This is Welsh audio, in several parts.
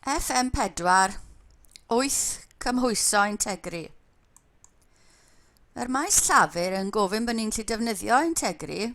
FM4, 8 cymhwyso integri. Mae'r maes llafur yn gofyn bod ni'n gallu defnyddio integri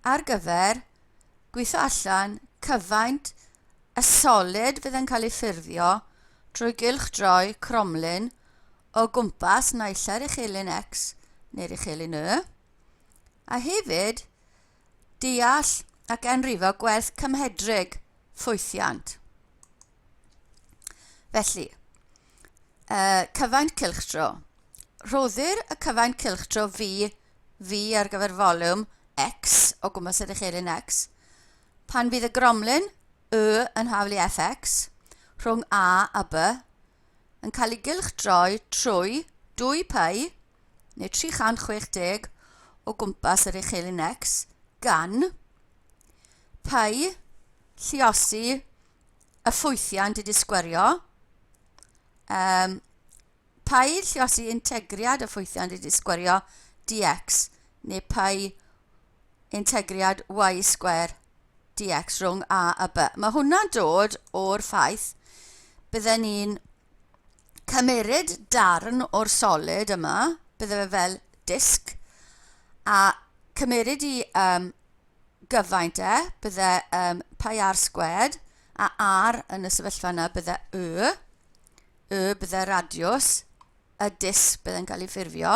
ar gyfer gweithio allan cyfaint y solid fydd yn cael ei ffurfio trwy gylchdroi cromlin o gwmpas naill ar uchelyn X neu'r uchelyn Y, a hefyd deall ac enrifo gwerth cymhedrig ffwythiant. Felly, cyfaint cylchdro. Rhoddir y cyfaint cylchdro V ar gyfer volwm X o gwmpas yr uchelyn X pan fydd y gromlin Y yn haflu Fx rhwng A B yn cael ei gylchdroi trwy 2 pi neu 360 o gwmpas yr uchelyn X gan pi lluosi y ffwythiant i disgwyrio, pi lluosi integriad y ffwythiant i disgwyrio dx neu pi integriad y sgwr dx rhwng a a b. Mae hwnna'n dod o'r ffaith bydden ni'n cymeryd darn o'r solid yma, bydde fe fel disg, a cymeryd i gyfaint bydde pi r sgwed, a r yn y sefyllfa yna bydde y bydde radiws, y disg bydde'n cael ei ffurfio,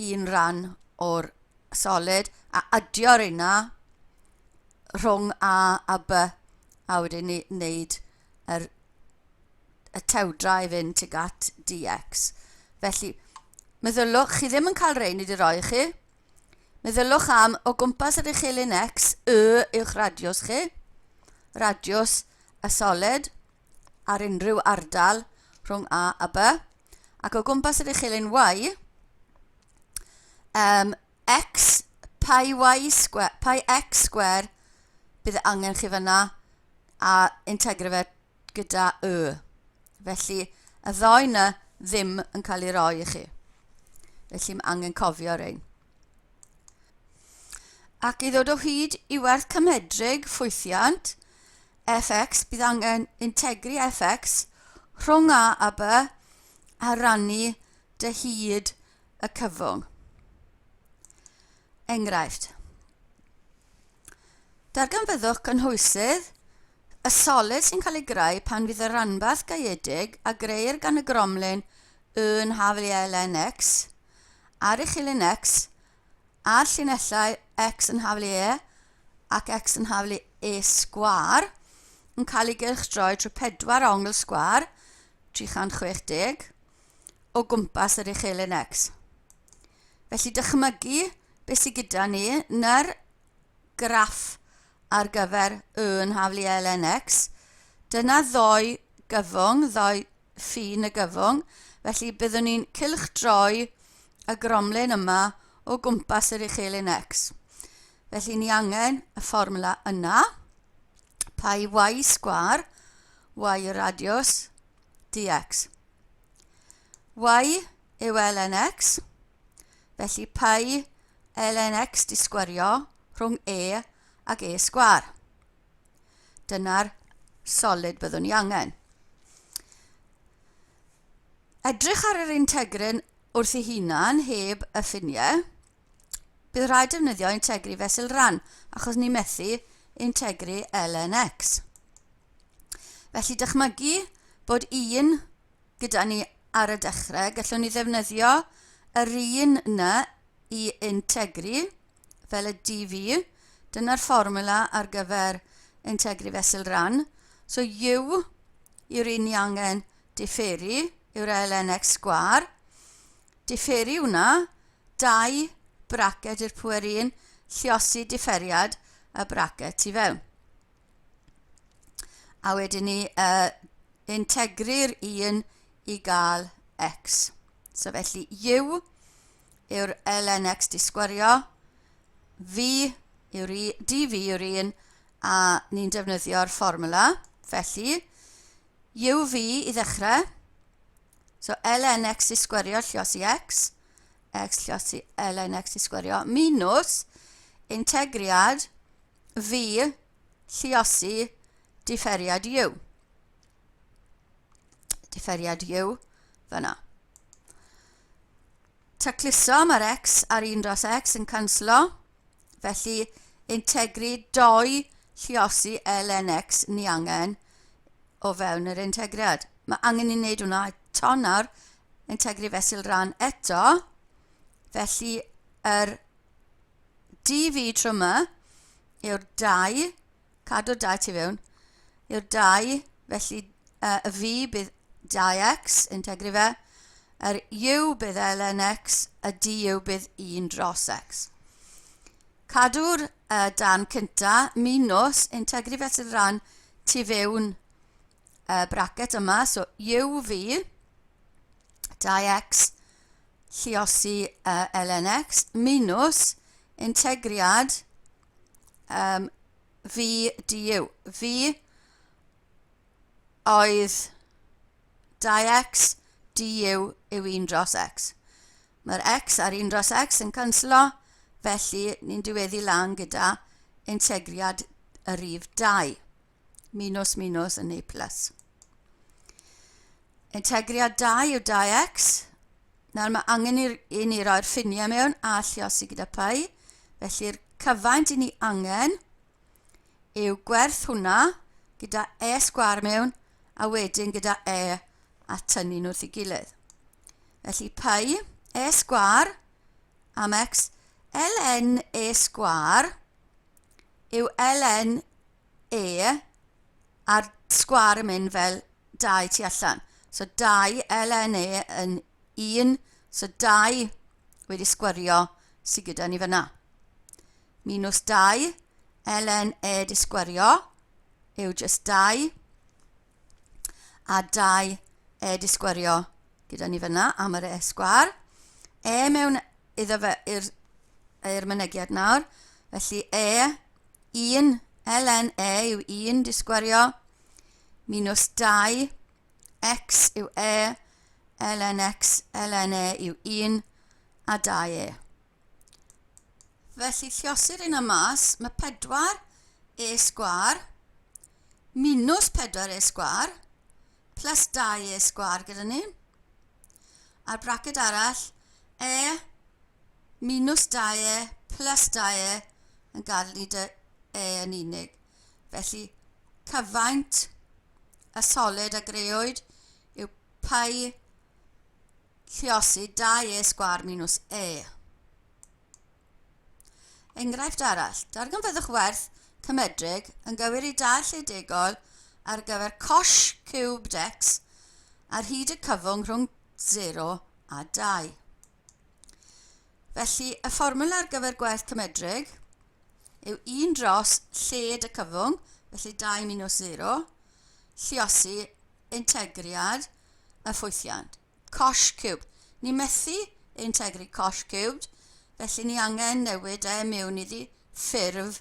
un ran o'r solid, a adio'r una rhwng a b, a wedyn ni wneud y tewdra i fynd tuag at dx. Felly, meddyliwch, chi ddim yn cael rein i di roi chi. Meddyliwch am o gwmpas yr uchelyn X, y yw'ch radiws chi, radiws y solid ar unrhyw ardal rhwng a a b, ac o gwmpas yr uchelyn Y, X, pi X sgwr bydd angen chi fyna a integro fe gyda y. Felly, y ddoi yna ddim yn cael ei roi i chi. Felly, mae angen cofio rein. Ac i ddod o hyd i werth cymhedrig ffwythiant, Fx bydd angen integri Fx rhwng a b a rannu dy hyd y cyfwng. Enghraifft. Darganfyddwch cynhwysydd y solid sy'n cael ei greu pan fydd y ranbarth gaeedig a greir gan y gromlin y yn haflu ln x a'r uchelyn x a'r llinellau x yn haflu e ac x yn haflu e sgwar yn cael ei gylchdroi trwy 4 ongl sgwar 360 o gwmpas yr uchelyn X. Felly dychmygu beth sydd gyda ni na'r graff ar gyfer y yn haflu ln x. Dyna ddoi gyfwng, ddoi ffin y gyfwng. Felly byddwn ni'n cylchdroi y gromlin yma o gwmpas yr uchelyn X. Felly ni angen y fformula yna. Pi y sgwar, y radiws, dx. Y yw ln x, felly pi ln x disgwyrio rhwng e ac e sgwar. Dyna'r solid byddwn ni angen. Edrych ar yr integrin wrth ei hunan heb y ffiniau, bydd rhaid defnyddio integri fesul ran, achos ni methu integri ln x. Felly dychmygu bod un gyda ni ar y dechrau, gallwn ni ddefnyddio yr un yna i integri fel y dv. Dyna'r fformula ar gyfer integri fesul ran. So u yw'r un ni angen differi, yw'r ln x sgwar. Differi hwnna, 2 bracet i'r pwer 1, lluosi differiad y bracet i fewn. A wedyn ni integri'r 1 i gael x. So felly u yw'r ln x disgwyrio, dv yw'r 1 a ni'n defnyddio'r fformula. Felly uv i ddechrau, so ln x disgwyrio lluosi x lluosi ln x disgwyrio, minus integriad v lluosi differiad u. differiad u fyna. Tacluso mae'r x ar 1 dros x yn canslo, felly integri 2 lluosi ln x ni angen o fewn yr integriad. Mae angen i wneud hwnna eto nawr, integri fesul ran eto, felly yr dv trwy yma yw'r 2, cadw 2 tu fewn, yw'r 2, felly y v bydd 2x, integri fe, yr u bydd ln x, y du bydd 1 dros x. Cadw'r dan cynta minus integri fesul ran tu fewn bracket yma, so u v 2x lluosi ln x minus integriad v du. V oedd 2x du yw 1 dros x. Mae'r x ar 1 dros x yn canslo, felly ni'n diweddu lan gyda integriad y rhif 2. Minus minus yn ei plus. Integriad 2 yw 2x. Nawr mae angen i ni roi'r ffiniau mewn a lluosi gyda pi. Felly'r cyfaint i ni angen yw gwerth hwnna gyda e sgwar mewn a wedyn gyda e a tynnu nhw wrth ei gilydd. Felly pi e sgwar am x ln e sgwar yw ln e a'r sgwar yn mynd fel 2 tu allan. So 2 ln e yn 1, so 2 wedi sgwario sydd gyda ni fyna. Minus 2 ln e di sgwario yw just 2 a 2 e di sgwario gyda ni fyna am yr e sgwar. E mewn iddo fe i'r mynegiad nawr, felly e 1 ln e yw 1 di sgwario minus 2 x yw e ln x ln e yw 1 a 2 e. Felly lliosir un am mas, mae 4 e sgwar minus 4 e sgwar plus 2 e sgwar gyda ni. A'r bracket arall, e minus 2 e plus 2 e yn gadael ni dy e yn unig. Felly cyfaint y solid a greoed yw pi lluosi 2 e sgwar minus e. Enghraifft arall, darganfyddwch werth cymedrig yn gywir i dau lledigol ar gyfer cos cubed x ar hyd y cyfwng rhwng 0 a 2. Felly, y fformwla ar gyfer gwerth cymedrig yw 1 dros lled y cyfwng, felly 2 minus 0, lluosi integriad y ffwythiant. Cos cubed. Ni methu integri cos cubed, felly ni angen newid e mewn iddi ffurf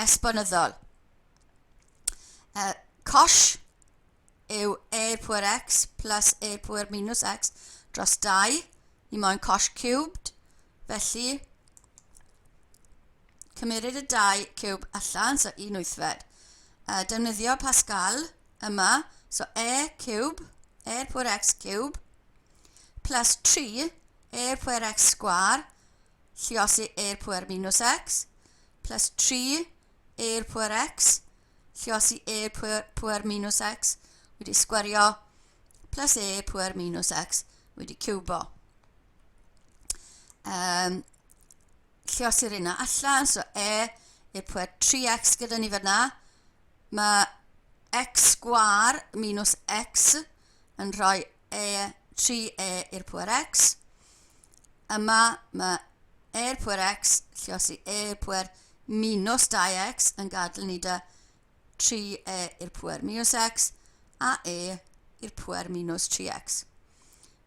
esbonyddol. Cos yw e pwyr x plus e pwyr minus x dros 2. Ni moyn cos cubed, felly cymeryd y 2 cube allan, so 1 wythfed. Defnyddio Pascal yma, so e cube, e pwyr x cube, plus 3 e pwyr x sgwar, lluosi e pwyr minus x, plus 3 e pwyr x, lluosi e pwyr minus x, wedi sgwario, plus e pwyr minus x, wedi cubo. Lluosi'r unna allan, so e pwyr 3x gyda ni fyna. Mae x sgwar minus x yn rhoi 3e i'r pwyr x. Yma mae e pwyr x lluosi e pwyr minus 2x yn gadael ni da 3e i'r pwyr minus x a e i'r pwyr minus 3x.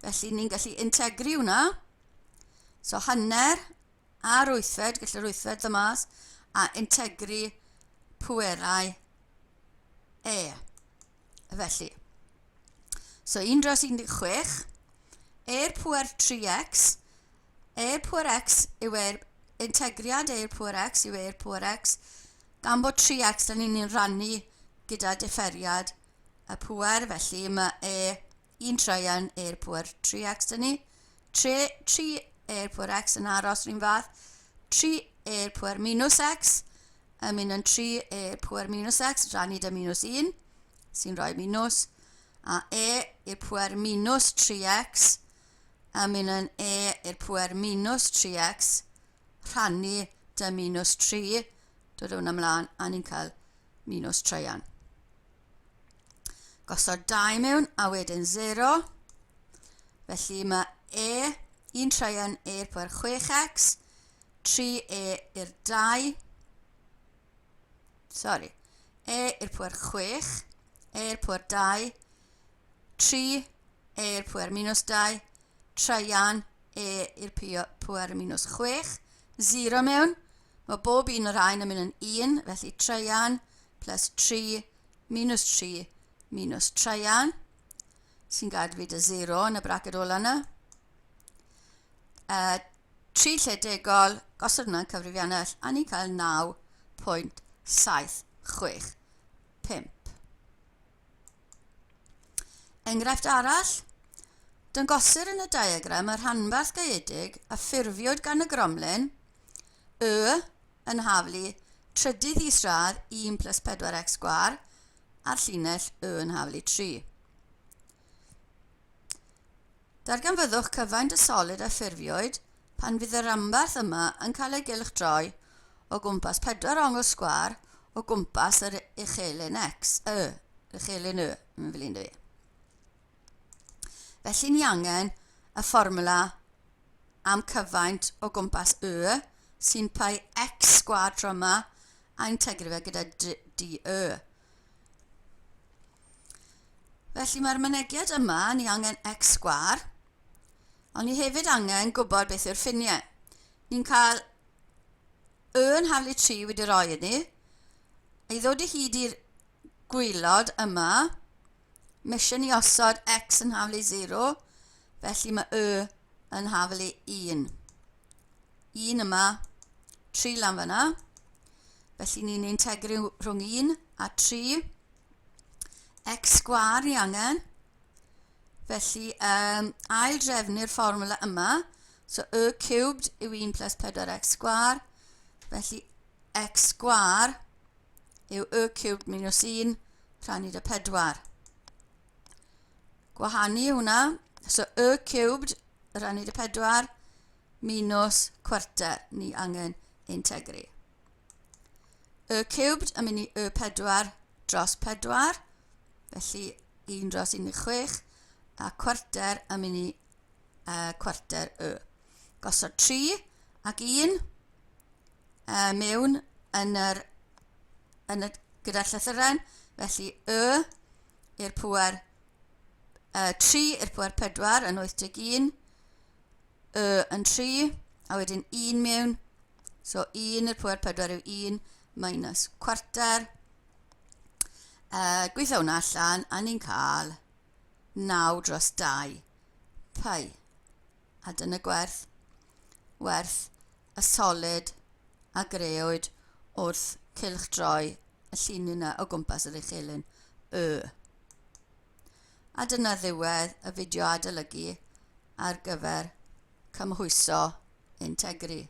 Felly ni'n gallu integri hwnna. So hanner a'r wythfed, gallai'r wythfed ddod mas, a integri pwerau e. Felly, so 1 dros 16, e'r pwyr 3x, e pwyr x yw integriad e'r pwyr x yw e'r pwyr x, gan bod 3x da ni'n rhannu gyda differiad y pŵer, felly mae un treian pŵer 3x dyn ni. 3 pŵer x yn aros rhywun fath. 3 pŵer minus x yn mynd yn 3 pŵer minus x, rannu dy minus 1, sy'n rhoi minus. A i'r pŵer minus 3x yn mynd yn i'r pŵer minus 3x, rhannu dy minus 3, dod hwn ymlaen, a ni'n cael minus treian. Gosod 2 mewn, a wedyn 0. Felly mae 1 treian i'r pŵer 6x, 3 i'r 2, i'r pŵer 6, i'r pŵer 2, 3 i'r pŵer minus 2, treian i'r pŵer minus 6, 0 mewn. Mae bob un o'r rhain yn mynd yn 1, felly treian plus 3 minus treian, sy'n gadw fi dy 0 yn y braced ola yna. 3 lle degol, gosod hwnna'n cyfrifiannell, a ni'n cael 9.765. Enghraifft arall, dangosir yn y diagram y rhanbarth gaeedig a ffurfiwyd gan y gromlin yn haflu trydydd isradd 1 plus 4x sgwar a'r llinell yn haflu 3. Darganfyddwch cyfaint y solid a ffurfiwyd pan fydd y rhanbarth yma yn cael ei gylchdroi o gwmpas 4 ongl sgwar o gwmpas yr uchelyn x, uchelyn yn flin dwi. Felly ni angen y fformwla am cyfaint o gwmpas sy'n pai x sgwar tro yma a integru fe gyda d. Felly mae'r mynegiad yma ni angen x sgwar, ond ni hefyd angen gwybod beth yw'r ffiniau. Ni'n cael yn haflu 3 wedi roi i ni, i ddod i hyd i'r gwylod yma, mae eisiau ni osod x yn haflu 0, felly mae yn haflu 1. 1 yma, 3 lan fyna, felly ni'n integru rhwng 1 a 3. X sgwar ni angen, felly ail drefnu'r fformwla yma, so cubed yw 1 plus 4x sgwar, felly x sgwar yw cubed minus 1 rhannu dy 4. Gwahanu hwnna, so cubed rhannu dy 4 minus cwarter ni angen integru. Cubed yn mynd i 4 dros 4, felly 1 dros 1 i 6, a cwarter yn mynd i cwarter Gosod 3 ac 1 mewn yn gyda'r llythyren, felly i'r pŵer 3 i'r pŵer 4 yn 8.1, yn 3, a wedyn 1 mewn, so 1 i'r pŵer 4 yw 1 minus cwarter. Gweithio hwnna allan, a ni'n cael 9 dros 2 pi. A dyna werth y solid a greuwyd wrth cylchdroi y llun yna o gwmpas yr uchelyn A dyna ddiwedd y fideo adolygu ar gyfer cymhwyso integri.